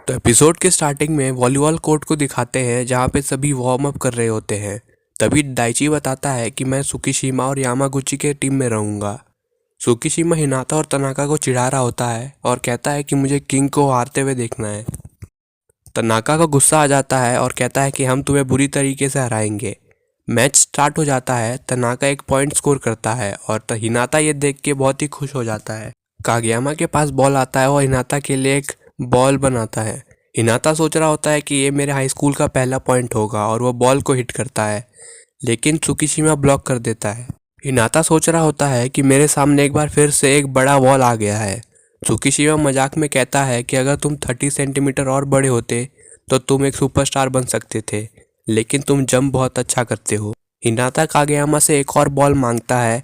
तो एपिसोड के स्टार्टिंग में वॉलीबॉल कोर्ट को दिखाते हैं जहाँ पे सभी वार्म अप कर रहे होते हैं। तभी दाइची बताता है कि मैं सुकीशिमा और यामागुची के टीम में रहूँगा। सुकीशिमा हिनाता और तनाका को चिढ़ा रहा होता है और कहता है कि मुझे किंग को हारते हुए देखना है। तनाका को गुस्सा आ जाता है और कहता है कि हम तुम्हें बुरी तरीके से हराएंगे। मैच स्टार्ट हो जाता है। तनाका एक पॉइंट स्कोर करता है और हिनाता ये देख के बहुत ही खुश हो जाता है। कागयामा के पास बॉल आता है और हिनाता के लिए एक बॉल बनाता है। हिनाता सोच रहा होता है कि ये मेरे हाई स्कूल का पहला पॉइंट होगा और वो बॉल को हिट करता है, लेकिन सुकीशिमा ब्लॉक कर देता है। हिनाता सोच रहा होता है कि मेरे सामने एक बार फिर से एक बड़ा वॉल आ गया है। सुकीशिमा मजाक में कहता है कि अगर तुम 30 सेंटीमीटर और बड़े होते तो तुम एक सुपरस्टार बन सकते थे, लेकिन तुम जंप बहुत अच्छा करते हो। हिनाता कागयामा से एक और बॉल मांगता है,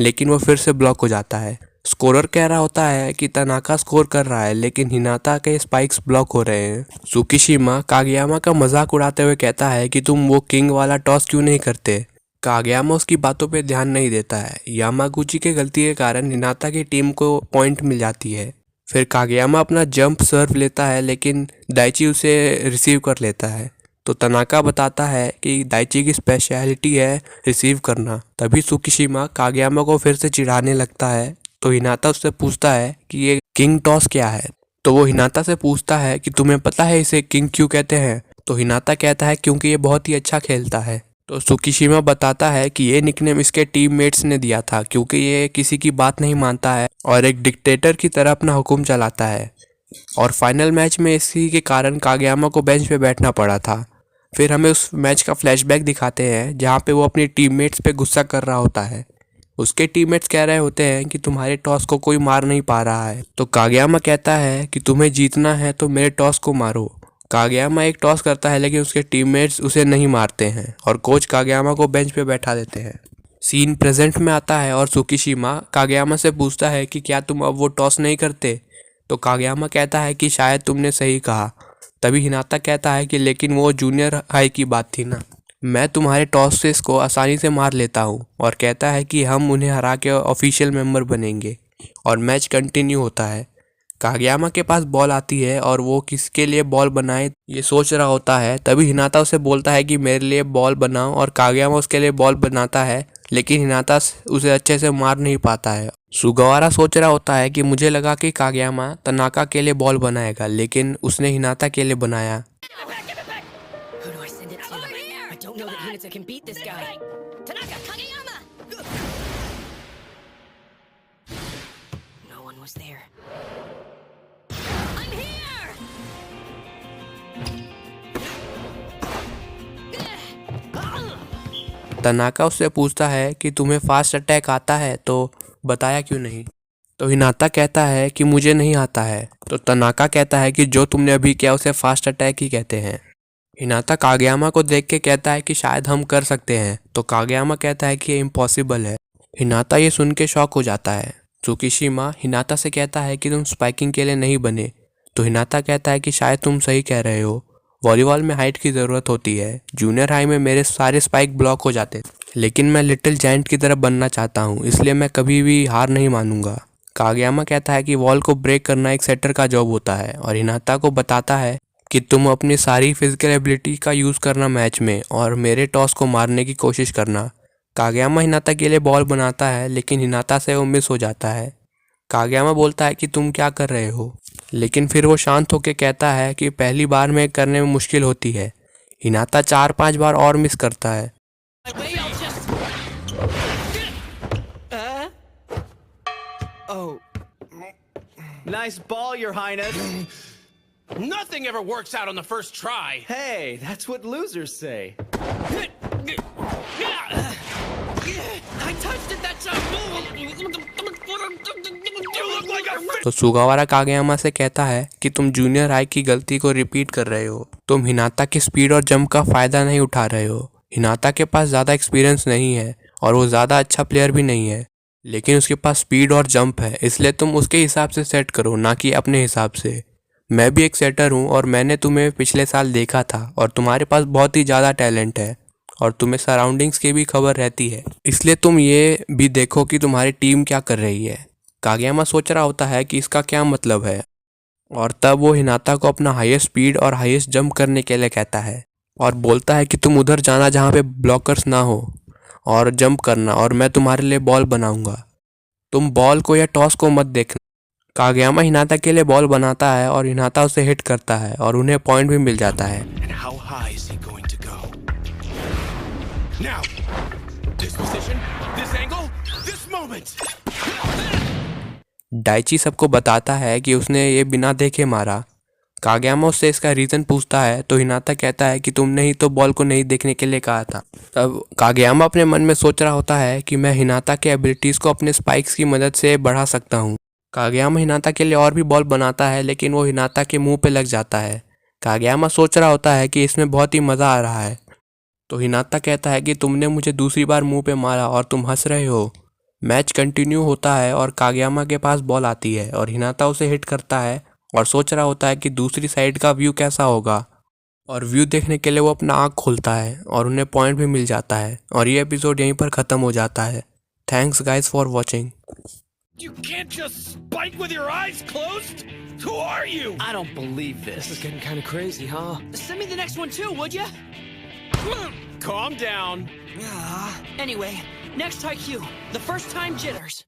लेकिन वो फिर से ब्लॉक हो जाता है। स्कोरर कह रहा होता है कि तनाका स्कोर कर रहा है, लेकिन हिनाता के स्पाइक्स ब्लॉक हो रहे हैं। सुकीशिमा कागयामा का मजाक उड़ाते हुए कहता है कि तुम वो किंग वाला टॉस क्यों नहीं करते। कागयामा उसकी बातों पे ध्यान नहीं देता है। यामागुची के गलती के कारण हिनाता की टीम को पॉइंट मिल जाती है। फिर कागयामा अपना जंप सर्व लेता है, लेकिन दाइची उसे रिसीव कर लेता है। तो तनाका बताता है कि दाइची की स्पेशलिटी है रिसीव करना। तभी सुकीशिमा कागयामा को फिर से चिढ़ाने लगता है। तो हिनाता उससे पूछता है कि ये किंग टॉस क्या है। तो वो हिनाता से पूछता है कि तुम्हें पता है इसे किंग क्यों कहते हैं। तो हिनाता कहता है क्योंकि ये बहुत ही अच्छा खेलता है। तो सुकीशिमा बताता है कि ये निकनेम इसके टीममेट्स ने दिया था क्योंकि ये किसी की बात नहीं मानता है और एक डिक्टेटर की तरह अपना हुक्म चलाता है। और फाइनल मैच में इसी के कारण कागयामा को बेंच पे बैठना पड़ा था। फिर हमें उस मैच का फ्लैशबैक दिखाते हैं जहाँ पे वो अपनी टीममेट्स पे गुस्सा कर रहा होता है। उसके टीममेट्स कह रहे होते हैं कि तुम्हारे टॉस को कोई मार नहीं पा रहा है। तो कागयामा कहता है कि तुम्हें जीतना है तो मेरे टॉस को मारो। कागयामा एक टॉस करता है, लेकिन उसके टीममेट्स उसे नहीं मारते हैं और कोच कागयामा को बेंच पे बैठा देते हैं। सीन प्रेजेंट में आता है और सुकीशिमा कागयामा से पूछता है कि क्या तुम अब वो टॉस नहीं करते। तो कागयामा कहता है कि शायद तुमने सही कहा। तभी हिनाता कहता है कि लेकिन वो जूनियर हाई की बात थी ना, मैं तुम्हारे टॉसेस को आसानी से मार लेता हूँ। और कहता है कि हम उन्हें हरा के ऑफिशियल मेंबर बनेंगे। और मैच कंटिन्यू होता है। कागयामा के पास बॉल आती है और वो किसके लिए बॉल बनाए ये सोच रहा होता है। तभी हिनाता उसे बोलता है कि मेरे लिए बॉल बनाओ और कागयामा उसके लिए बॉल बनाता है, लेकिन हिनाता उसे अच्छे से मार नहीं पाता है। सुगवारा सोच रहा होता है कि मुझे लगा कि कागयामा तनाका के लिए बॉल बनाएगा, लेकिन उसने हिनाता के लिए बनाया। Can beat this guy. Tanaka Kageyama. No one was there. I'm here. Tanaka उससे पूछता है कि तुम्हें फास्ट अटैक आता है, तो बताया क्यों नहीं। तो हिनाता कहता है कि मुझे नहीं आता है। तो तनाका कहता है कि जो तुमने अभी किया उसे फास्ट अटैक ही कहते हैं। हिनाता कागयामा को देख के कहता है कि शायद हम कर सकते हैं। तो कागयामा कहता है कि ये इम्पॉसिबल है। हिनाता ये सुन के शॉक हो जाता है। सुकीशिमा हिनाता से कहता है कि तुम स्पाइकिंग के लिए नहीं बने। तो हिनाता कहता है कि शायद तुम सही कह रहे हो, वॉलीबॉल में हाइट की ज़रूरत होती है। जूनियर हाई में मेरे सारे स्पाइक ब्लॉक हो जाते, लेकिन मैं लिटिल जायंट की तरह बनना चाहता हूँ, इसलिए मैं कभी भी हार नहीं मानूंगा। कागयामा कहता है कि वॉल को ब्रेक करना एक सेटर का जॉब होता है और हिनाता को बताता है कि तुम अपनी सारी फिजिकल एबिलिटी का यूज़ करना मैच में और मेरे टॉस को मारने की कोशिश करना। कागयामा हिनाता के लिए बॉल बनाता है, लेकिन हिनाता से वो मिस हो जाता है। कागयामा बोलता है कि तुम क्या कर रहे हो, लेकिन फिर वो शांत होकर कहता है कि पहली बार में करने में मुश्किल होती है। हिनाता 4-5 बार और मिस करता है। Nice ball, Your Highness. Nothing ever works out on the first try. Hey, that's what losers say. I touched it that time. You look like a तो सुगावारा कागयामा से कहता है कि तुम जूनियर हाई की गलती को रिपीट कर रहे हो। तुम हिनाता की स्पीड और जंप का फायदा नहीं उठा रहे हो। हिनाता के पास ज़्यादा एक्सपीरियंस नहीं है और वो ज़्यादा अच्छा प्लेयर भी नहीं है, लेकिन उसके पास स्पीड और जंप है, इसलिए तुम उसके हिसाब से सेट करो, ना कि अपने हिसाब से। मैं भी एक सेटर हूँ और मैंने तुम्हें पिछले साल देखा था और तुम्हारे पास बहुत ही ज़्यादा टैलेंट है और तुम्हें सराउंडिंग्स की भी खबर रहती है, इसलिए तुम ये भी देखो कि तुम्हारी टीम क्या कर रही है। कागयामा सोच रहा होता है कि इसका क्या मतलब है। और तब वो हिनाता को अपना हाईएस्ट स्पीड और हाईएस्ट जंप करने के लिए कहता है और बोलता है कि तुम उधर जाना जहाँ पे ब्लॉकर्स ना हो और जंप करना और मैं तुम्हारे लिए बॉल बनाऊंगा। तुम बॉल को या टॉस को मत देखना। कागयामा हिनाता के लिए बॉल बनाता है और हिनाता उसे हिट करता है और उन्हें पॉइंट भी मिल जाता है। And how high is he going to go? Now, this position, this angle, this moment. Daiichi सबको बताता है कि उसने ये बिना देखे मारा। कागयामा उससे इसका रीज़न पूछता है तो हिनाता कहता है कि तुमने ही तो बॉल को नहीं देखने के लिए कहा था। तब कागयामा अपने मन में सोच रहा होता है कि मैं हिनाता के एबिलिटीज़ को अपने स्पाइक्स की मदद से बढ़ा सकता हूँ। कागयामा हिनाता के लिए और भी बॉल बनाता है लेकिन वो हिनाता के मुंह पे लग जाता है। कागयामा सोच रहा होता है कि इसमें बहुत ही मज़ा आ रहा है। तो हिनाता कहता है कि तुमने मुझे दूसरी बार मुंह पे मारा और तुम हंस रहे हो। मैच कंटिन्यू होता है और कागयामा के पास बॉल आती है और हिनाता उसे हिट करता है और सोच रहा होता है कि दूसरी साइड का व्यू कैसा होगा। और व्यू देखने के लिए वो अपना आँख खोलता है और उन्हें पॉइंट भी मिल जाता है और ये एपिसोड यहीं पर ख़त्म हो जाता है। Thanks guys for watching. You can't just spike with your eyes closed? Who are you? I don't believe this. This is getting kind of crazy, huh? Send me the next one too, would ya? Calm down. Anyway, next IQ. The first time jitters.